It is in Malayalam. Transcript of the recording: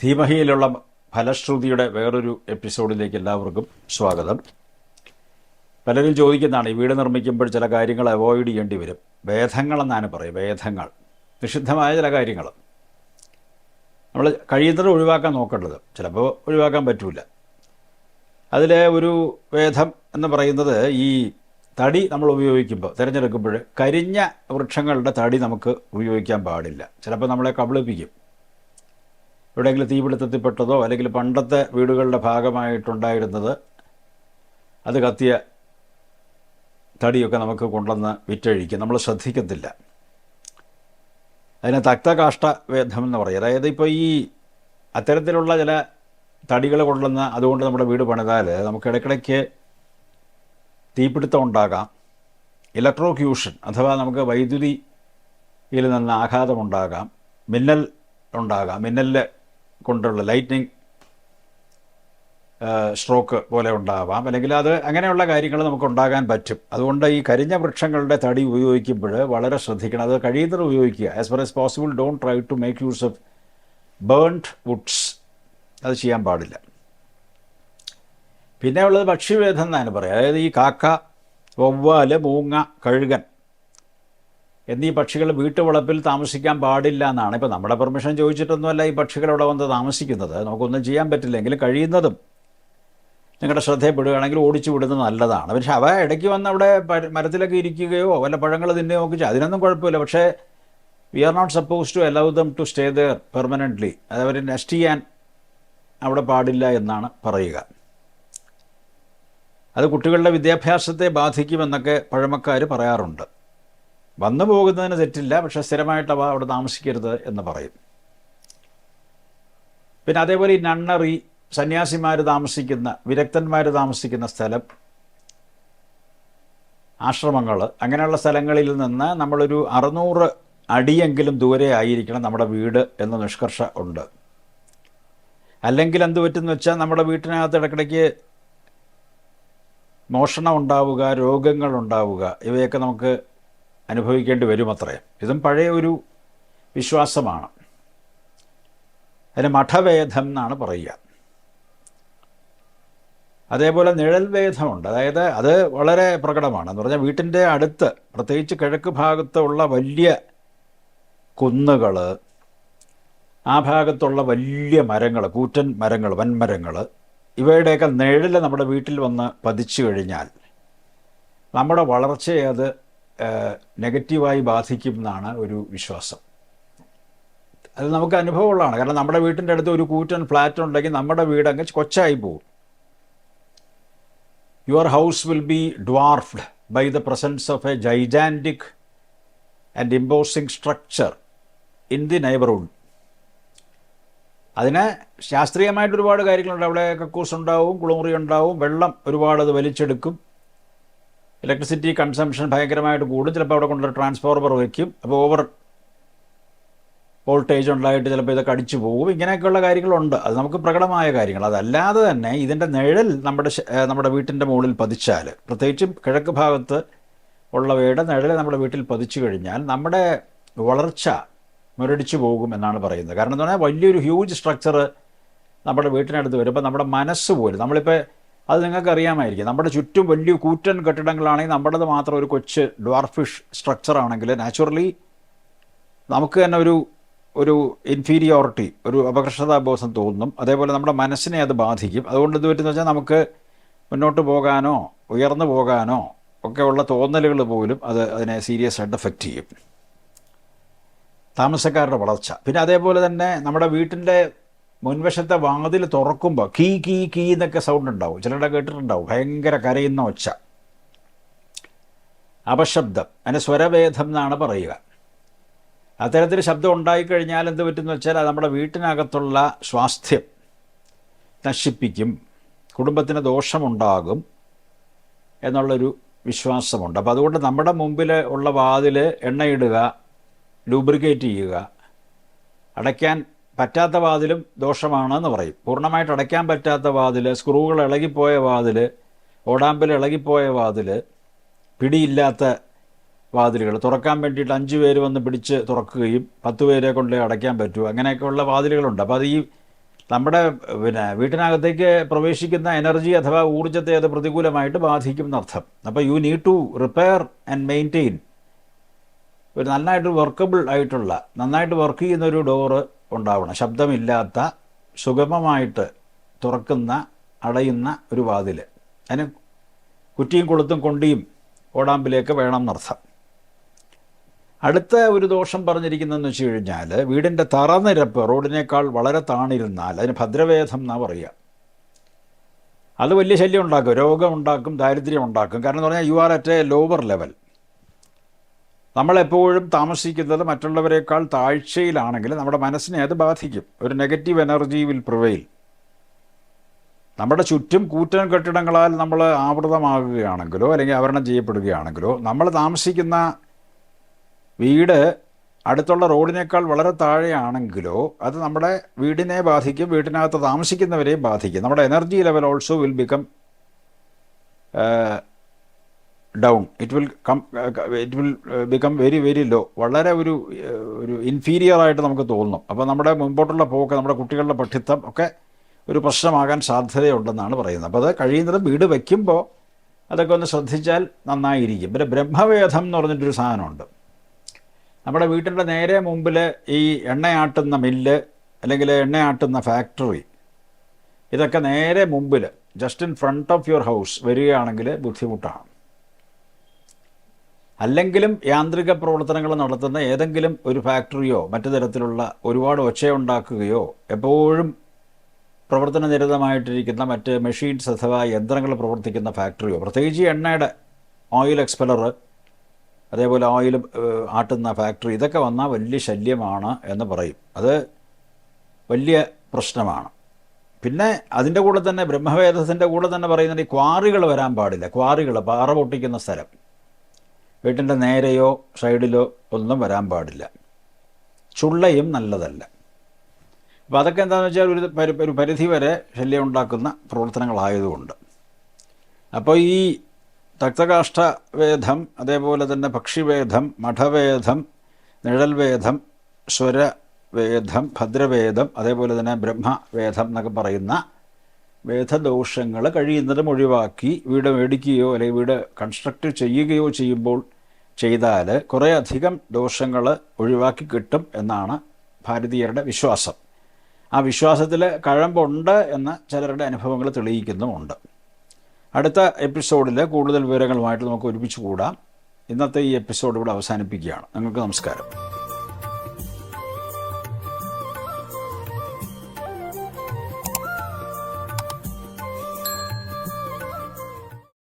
ധീമഹിയിലുള്ള ഫലശ്രുതിയുടെ വേറൊരു എപ്പിസോഡിലേക്ക് എല്ലാവർക്കും സ്വാഗതം. പലരും ചോദിക്കുന്നതാണ്, ഈ വീട് നിർമ്മിക്കുമ്പോൾ ചില കാര്യങ്ങൾ അവോയ്ഡ് ചെയ്യേണ്ടി വരും. ഭേദങ്ങളെന്നാണ് പറയും. ഭേദങ്ങൾ, നിഷിദ്ധമായ ചില കാര്യങ്ങൾ നമ്മൾ കഴിയുന്നത് ഒഴിവാക്കാൻ നോക്കേണ്ടത്. ചിലപ്പോൾ ഒഴിവാക്കാൻ പറ്റില്ല. അതിലെ ഒരു ഭേദം എന്ന് പറയുന്നത്, ഈ തടി നമ്മൾ ഉപയോഗിക്കുമ്പോൾ തിരഞ്ഞെടുക്കുമ്പോൾ കരിഞ്ഞ വൃക്ഷങ്ങളുടെ തടി നമുക്ക് ഉപയോഗിക്കാൻ പാടില്ല. ചിലപ്പോൾ നമ്മളെ കബളിപ്പിക്കും. എവിടെയെങ്കിലും തീപിടുത്തത്തിൽപ്പെട്ടതോ അല്ലെങ്കിൽ പണ്ടത്തെ വീടുകളുടെ ഭാഗമായിട്ടുണ്ടായിരുന്നത് അത് കത്തിയ തടിയൊക്കെ നമുക്ക് കൊണ്ടുവന്ന് വിറ്റഴിക്കും. നമ്മൾ ശ്രദ്ധിക്കത്തില്ല. അതിനെ തക്തകാഷ്ട വേദം എന്ന് പറയും. അതായത് ഇപ്പോൾ ഈ അത്തരത്തിലുള്ള ചില തടികൾ കൊണ്ടുവന്ന് അതുകൊണ്ട് നമ്മുടെ വീട് പണിതാൽ നമുക്ക് ഇടയ്ക്കിടയ്ക്ക് തീപിടുത്തം ഉണ്ടാകാം. ഇലക്ട്രോക്യൂഷൻ അഥവാ നമുക്ക് വൈദ്യുതിയിൽ നിന്ന് ആഘാതമുണ്ടാകാം. മിന്നൽ ഉണ്ടാകാം. മിന്നലിൽ കൊണ്ടുള്ള ലൈറ്റ്നിങ് സ്ട്രോക്ക് പോലെ ഉണ്ടാവാം. അല്ലെങ്കിൽ അത് അങ്ങനെയുള്ള കാര്യങ്ങൾ നമുക്കുണ്ടാകാൻ പറ്റും. അതുകൊണ്ട് ഈ കരിഞ്ഞ വൃക്ഷങ്ങളുടെ തടി ഉപയോഗിക്കുമ്പോൾ വളരെ ശ്രദ്ധിക്കണം. അത് കഴിയുന്നത് ഉപയോഗിക്കുക. As far as possible don't try to make use of burned woods. അത് ചെയ്യാൻ പാടില്ല. പിന്നെ ഉള്ളത് പക്ഷിവേദം എന്നാണ് പറയുക. അതായത് ഈ കാക്ക, വവ്വാൽ, മൂങ്ങ, കഴുകൻ എന്നീ പക്ഷികൾ വീട്ടുവളപ്പിൽ താമസിക്കാൻ പാടില്ല എന്നാണ്. ഇപ്പോൾ നമ്മുടെ പെർമിഷൻ ചോദിച്ചിട്ടൊന്നുമല്ല ഈ പക്ഷികൾ അവിടെ വന്ന് താമസിക്കുന്നത്. നമുക്കൊന്നും ചെയ്യാൻ പറ്റില്ലെങ്കിൽ കഴിയുന്നതും നിങ്ങളുടെ ശ്രദ്ധയപ്പെടുകയാണെങ്കിൽ ഓടിച്ചു വിടുന്നത് നല്ലതാണ്. പക്ഷേ അവ ഇടയ്ക്ക് വന്ന് അവിടെ മരത്തിലൊക്കെ ഇരിക്കുകയോ വല്ല പഴങ്ങൾ തിന്നുകയോ ഒക്കെ ചെയ്യും, അതിനൊന്നും കുഴപ്പമില്ല. പക്ഷേ we are not suppose to allow them to stay there permanently. അത് അവർ നെസ്റ്റ് ചെയ്യാൻ അവിടെ പാടില്ല എന്നാണ് പറയുക. അത് കുട്ടികളുടെ വിദ്യാഭ്യാസത്തെ ബാധിക്കുമെന്നൊക്കെ പഴമക്കാർ പറയാറുണ്ട്. വന്നു പോകുന്നതിന് തെറ്റില്ല, പക്ഷേ സ്ഥിരമായിട്ട് അവ അവിടെ താമസിക്കരുത് എന്ന് പറയും. പിന്നെ അതേപോലെ ഈ നണ്ണറി, സന്യാസിമാർ താമസിക്കുന്ന, വിരക്തന്മാർ താമസിക്കുന്ന സ്ഥലം, ആശ്രമങ്ങൾ, അങ്ങനെയുള്ള സ്ഥലങ്ങളിൽ നിന്ന് നമ്മളൊരു 600 അടിയെങ്കിലും ദൂരെ ആയിരിക്കണം നമ്മുടെ വീട് എന്ന നിഷ്കർഷ ഉണ്ട്. അല്ലെങ്കിൽ എന്ത് പറ്റുമെന്ന് വെച്ചാൽ നമ്മുടെ വീട്ടിനകത്ത് ഇടയ്ക്കിടയ്ക്ക് മോഷണം ഉണ്ടാവുക, രോഗങ്ങൾ ഉണ്ടാവുക, ഇവയൊക്കെ നമുക്ക് അനുഭവിക്കേണ്ടി വരും അത്രയും. ഇതും പഴയ ഒരു വിശ്വാസമാണ്. അതിന് മഠഭേദം എന്നാണ് പറയുക. അതേപോലെ നിഴൽ ഭേദമുണ്ട്. അതായത് അത് വളരെ പ്രകടമാണ്. എന്ന് പറഞ്ഞാൽ വീട്ടിൻ്റെ അടുത്ത്, പ്രത്യേകിച്ച് കിഴക്ക് ഭാഗത്തുള്ള വലിയ കുന്നുകൾ, ആ ഭാഗത്തുള്ള വലിയ മരങ്ങൾ, കൂറ്റൻ മരങ്ങൾ, വൻമരങ്ങൾ, ഇവയുടെയൊക്കെ നിഴൽ നമ്മുടെ വീട്ടിൽ വന്ന് പതിച്ചു കഴിഞ്ഞാൽ നമ്മുടെ വളർച്ചയെ അത് നെഗറ്റീവായി ബാധിക്കും എന്നാണ് ഒരു വിശ്വാസം. അത് നമുക്ക് അനുഭവമുള്ളതാണ്. കാരണം നമ്മുടെ വീട്ടിൻ്റെ അടുത്ത് ഒരു കൂറ്റൻ ഫ്ലാറ്റ് ഉണ്ടെങ്കിൽ നമ്മുടെ വീട് അങ്ങ് കൊച്ചായി പോകും. Your house will be dwarfed by the presence of a gigantic and imposing structure in the neighbourhood. അതിന് ശാസ്ത്രീയമായിട്ട് ഒരുപാട് കാര്യങ്ങളുണ്ട്. അവിടെ കക്കൂസ് ഉണ്ടാവും, കുളിമുറി ഉണ്ടാവും, വെള്ളം ഒരുപാട് അത് വലിച്ചെടുക്കും, ഇലക്ട്രിസിറ്റി കൺസംഷൻ ഭയങ്കരമായിട്ട് കൂടും. ചിലപ്പോൾ അവിടെ കൊണ്ടൊരു ട്രാൻസ്ഫോർമർ വയ്ക്കും. അപ്പോൾ ഓവർ വോൾട്ടേജ് ഉണ്ടായിട്ട് ചിലപ്പോൾ ഇതൊക്കെ അടിച്ചു പോകും. ഇങ്ങനെയൊക്കെയുള്ള കാര്യങ്ങളുണ്ട്. അത് നമുക്ക് പ്രകടമായ കാര്യങ്ങൾ. അതല്ലാതെ തന്നെ ഇതിൻ്റെ നിഴൽ നമ്മുടെ വീട്ടിൻ്റെ മുകളിൽ പതിച്ചാൽ, പ്രത്യേകിച്ചും കിഴക്ക് ഭാഗത്ത് ഉള്ളവയുടെ നിഴൽ നമ്മുടെ വീട്ടിൽ പതിച്ചു കഴിഞ്ഞാൽ നമ്മുടെ വളർച്ച മുരടിച്ചു പോകും എന്നാണ് പറയുന്നത്. കാരണം എന്ന് പറഞ്ഞാൽ വലിയൊരു ഹ്യൂജ് സ്ട്രക്ചർ നമ്മുടെ വീട്ടിനടുത്ത് വരുമ്പോൾ നമ്മുടെ മനസ്സ് പോലും, നമ്മളിപ്പോൾ അത് നിങ്ങൾക്കറിയാമായിരിക്കും, നമ്മുടെ ചുറ്റും വലിയ കൂറ്റൻ കെട്ടിടങ്ങളാണെങ്കിൽ നമ്മുടേത് മാത്രം ഒരു കൊച്ച് ഡ്വാർഫിഷ് സ്ട്രക്ചറാണെങ്കിൽ നാച്ചുറലി നമുക്ക് തന്നെ ഒരു ഇൻഫീരിയോറിറ്റി, ഒരു അപകർഷതാബോധം തോന്നും. അതേപോലെ നമ്മുടെ മനസ്സിനെ അത് ബാധിക്കും. അതുകൊണ്ട് ഇത് പറ്റുന്ന വെച്ചാൽ നമുക്ക് മുന്നോട്ട് പോകാനോ ഉയർന്നു പോകാനോ ഒക്കെ ഉള്ള തോന്നലുകൾ പോലും അതിനെ സീരിയസ് ആയിട്ട് എഫക്റ്റ് ചെയ്യും. താമസക്കാരുടെ വളർച്ച. പിന്നെ അതേപോലെ തന്നെ നമ്മുടെ വീട്ടിൻ്റെ മുൻവശത്തെ വാതിൽ തുറക്കുമ്പോൾ കീ കീ കീ എന്നൊക്കെ സൗണ്ട് ഉണ്ടാവും. ചിലരുടെ കേട്ടിട്ടുണ്ടാവും, ഭയങ്കര കരയുന്ന ഒച്ച, അപശബ്ദം. അതിന് സ്വരഭേദം എന്നാണ് പറയുക. അത്തരത്തിൽ ശബ്ദം ഉണ്ടായിക്കഴിഞ്ഞാൽ എന്ത് പറ്റുമെന്ന് വെച്ചാൽ അത് നമ്മുടെ വീട്ടിനകത്തുള്ള സ്വാസ്ഥ്യം നശിപ്പിക്കും, കുടുംബത്തിന് ദോഷമുണ്ടാകും എന്നുള്ളൊരു വിശ്വാസമുണ്ട്. അപ്പോൾ അതുകൊണ്ട് നമ്മുടെ മുമ്പിൽ ഉള്ള വാതിൽ എണ്ണയിടുക, ലൂബ്രിക്കേറ്റ് ചെയ്യുക. അടയ്ക്കാൻ പറ്റാത്ത വാതിലും ദോഷമാണെന്ന് പറയും. പൂർണ്ണമായിട്ട് അടയ്ക്കാൻ പറ്റാത്ത വാതിൽ, സ്ക്രൂകൾ ഇളകിപ്പോയ വാതിൽ, ഓടാമ്പൽ ഇളകിപ്പോയ വാതിൽ, പിടിയില്ലാത്ത വാതിലുകൾ തുറക്കാൻ വേണ്ടിയിട്ട് 5 പേര് വന്ന് പിടിച്ച് തുറക്കുകയും 10 പേരെ കൊണ്ട് അടയ്ക്കാൻ പറ്റും, അങ്ങനെയൊക്കെയുള്ള വാതിലുകളുണ്ട്. അപ്പോൾ അത് ഈ നമ്മുടെ വീട്ടിനകത്തേക്ക് പ്രവേശിക്കുന്ന എനർജി അഥവാ ഊർജ്ജത്തെ അത് പ്രതികൂലമായിട്ട് ബാധിക്കും എന്നർത്ഥം. അപ്പോൾ you need to repair and maintain ഒരു നന്നായിട്ട് വർക്കബിൾ ആയിട്ടുള്ള, നന്നായിട്ട് വർക്ക് ചെയ്യുന്നൊരു ഡോറ് ഉണ്ടാവണം. ശബ്ദമില്ലാത്ത, സുഗമമായിട്ട് തുറക്കുന്ന, അടയുന്ന ഒരു വാതിൽ. അതിന് കുറ്റിയും കൊളുത്തും കൊണ്ടിയും ഓടാമ്പിലേക്ക് വേണം എന്നർത്ഥം. അടുത്ത ഒരു ദോഷം പറഞ്ഞിരിക്കുന്നതെന്ന് വെച്ച് കഴിഞ്ഞാൽ, വീടിൻ്റെ തറനിരപ്പ് റോഡിനേക്കാൾ വളരെ താണിരുന്നാൽ അതിന് ഭദ്രവേദം എന്നാണ് പറയുക. അത് വലിയ ശല്യം ഉണ്ടാക്കും, രോഗം ഉണ്ടാക്കും, ദാരിദ്ര്യം ഉണ്ടാക്കും. കാരണം എന്ന് പറഞ്ഞാൽ you are at A lower level. നമ്മളെപ്പോഴും താമസിക്കുന്നത് മറ്റുള്ളവരെക്കാൾ താഴ്ചയിലാണെങ്കിൽ നമ്മുടെ മനസ്സിനെ അത് ബാധിക്കും. ഒരു നെഗറ്റീവ് എനർജി വിൽ പ്രിവെയിൽ. നമ്മുടെ ചുറ്റും കൂറ്റൻ കെട്ടിടങ്ങളാൽ നമ്മൾ ആവൃതമാകുകയാണെങ്കിലോ അല്ലെങ്കിൽ ആവരണം ചെയ്യപ്പെടുകയാണെങ്കിലോ, നമ്മൾ താമസിക്കുന്ന വീട് അടുത്തുള്ള റോഡിനേക്കാൾ വളരെ താഴെയാണെങ്കിലോ അത് നമ്മുടെ വീടിനെ ബാധിക്കും, വീട്ടിനകത്ത് താമസിക്കുന്നവരെയും ബാധിക്കും. നമ്മുടെ energy level also will become down. It will become very very low. വളരെ ഒരു ഇൻഫീരിയറായിട്ട് നമുക്ക് തോന്നും. അപ്പോൾ നമ്മുടെ മുമ്പോട്ടുള്ള പോക്ക്, നമ്മുടെ കുട്ടികളുടെ പഠിത്തം ഒക്കെ ഒരു പ്രശ്നമാകാൻ സാധ്യതയുണ്ടെന്നാണ് പറയുന്നത്. അപ്പോൾ അത് കഴിയുന്നതും വീട് വയ്ക്കുമ്പോൾ അതൊക്കെ ഒന്ന് ശ്രദ്ധിച്ചാൽ നന്നായിരിക്കും. പിന്നെ ബ്രഹ്മവേദം എന്ന് പറഞ്ഞിട്ടൊരു സാധനമുണ്ട്. നമ്മുടെ വീട്ടിൻ്റെ നേരെ മുമ്പിൽ ഈ എണ്ണയാട്ടുന്ന മില്ല് അല്ലെങ്കിൽ എണ്ണയാട്ടുന്ന ഫാക്ടറി, ഇതൊക്കെ നേരെ മുമ്പിൽ just in front of your house വരികയാണെങ്കിൽ ബുദ്ധിമുട്ടാണ്. അല്ലെങ്കിലും യാന്ത്രിക പ്രവർത്തനങ്ങൾ നടത്തുന്ന ഏതെങ്കിലും ഒരു ഫാക്ടറിയോ മറ്റു തരത്തിലുള്ള ഒരുപാട് ഒച്ചയുണ്ടാക്കുകയോ എപ്പോഴും പ്രവർത്തനനിരതമായിട്ടിരിക്കുന്ന മറ്റ് മെഷീൻസ് അഥവാ യന്ത്രങ്ങൾ പ്രവർത്തിക്കുന്ന ഫാക്ടറിയോ, പ്രത്യേകിച്ച് എണ്ണയുടെ ഓയിൽ എക്സ്പെലർ, അതേപോലെ ഓയിൽ ആട്ടുന്ന ഫാക്ടറി, ഇതൊക്കെ വന്നാൽ വലിയ ശല്യമാണ് എന്ന് പറയും. അത് വലിയ പ്രശ്നമാണ്. പിന്നെ അതിൻ്റെ കൂടെ തന്നെ ബ്രഹ്മവേദത്തിൻ്റെ കൂടെ തന്നെ പറയുന്നത് ഈ ക്വാറികൾ വരാൻ പാടില്ല. ക്വാറികൾ, പാറ പൊട്ടിക്കുന്ന സ്ഥലം വീട്ടിൻ്റെ നേരെയോ സൈഡിലോ ഒന്നും വരാൻ പാടില്ല. ചുള്ളയും നല്ലതല്ല. അപ്പോൾ അതൊക്കെ എന്താണെന്ന് വെച്ചാൽ ഒരു പരിധി വരെ ശല്യം ഉണ്ടാക്കുന്ന പ്രവർത്തനങ്ങളായതുകൊണ്ട്. അപ്പോൾ ഈ തക്തകാഷ്ഠവേദം, അതേപോലെ തന്നെ പക്ഷിവേദം, മഠവേദം, നിഴൽവേദം, സ്വരവേദം, ഭദ്രവേദം, അതേപോലെ തന്നെ ബ്രഹ്മവേദം എന്നൊക്കെ പറയുന്ന വേദദോഷങ്ങൾ കഴിയുന്നതും ഒഴിവാക്കി വീട് മേടിക്കുകയോ അല്ലെങ്കിൽ വീട് കൺസ്ട്രക്റ്റ് ചെയ്യുകയോ ചെയ്താൽ കുറേ അധികം ദോഷങ്ങൾ ഒഴിവാക്കി കിട്ടും എന്നാണ് ഭാരതീയരുടെ വിശ്വാസം. ആ വിശ്വാസത്തിൽ കഴമ്പുണ്ട് എന്ന് ചിലരുടെ അനുഭവങ്ങൾ തെളിയിക്കുന്നുമുണ്ട്. അടുത്ത എപ്പിസോഡിൽ കൂടുതൽ വിവരങ്ങളുമായിട്ട് നമുക്ക് ഒരുമിച്ച് കൂടാം. ഇന്നത്തെ ഈ എപ്പിസോഡ് ഇവിടെ അവസാനിപ്പിക്കുകയാണ്. നിങ്ങൾക്ക് നമസ്കാരം.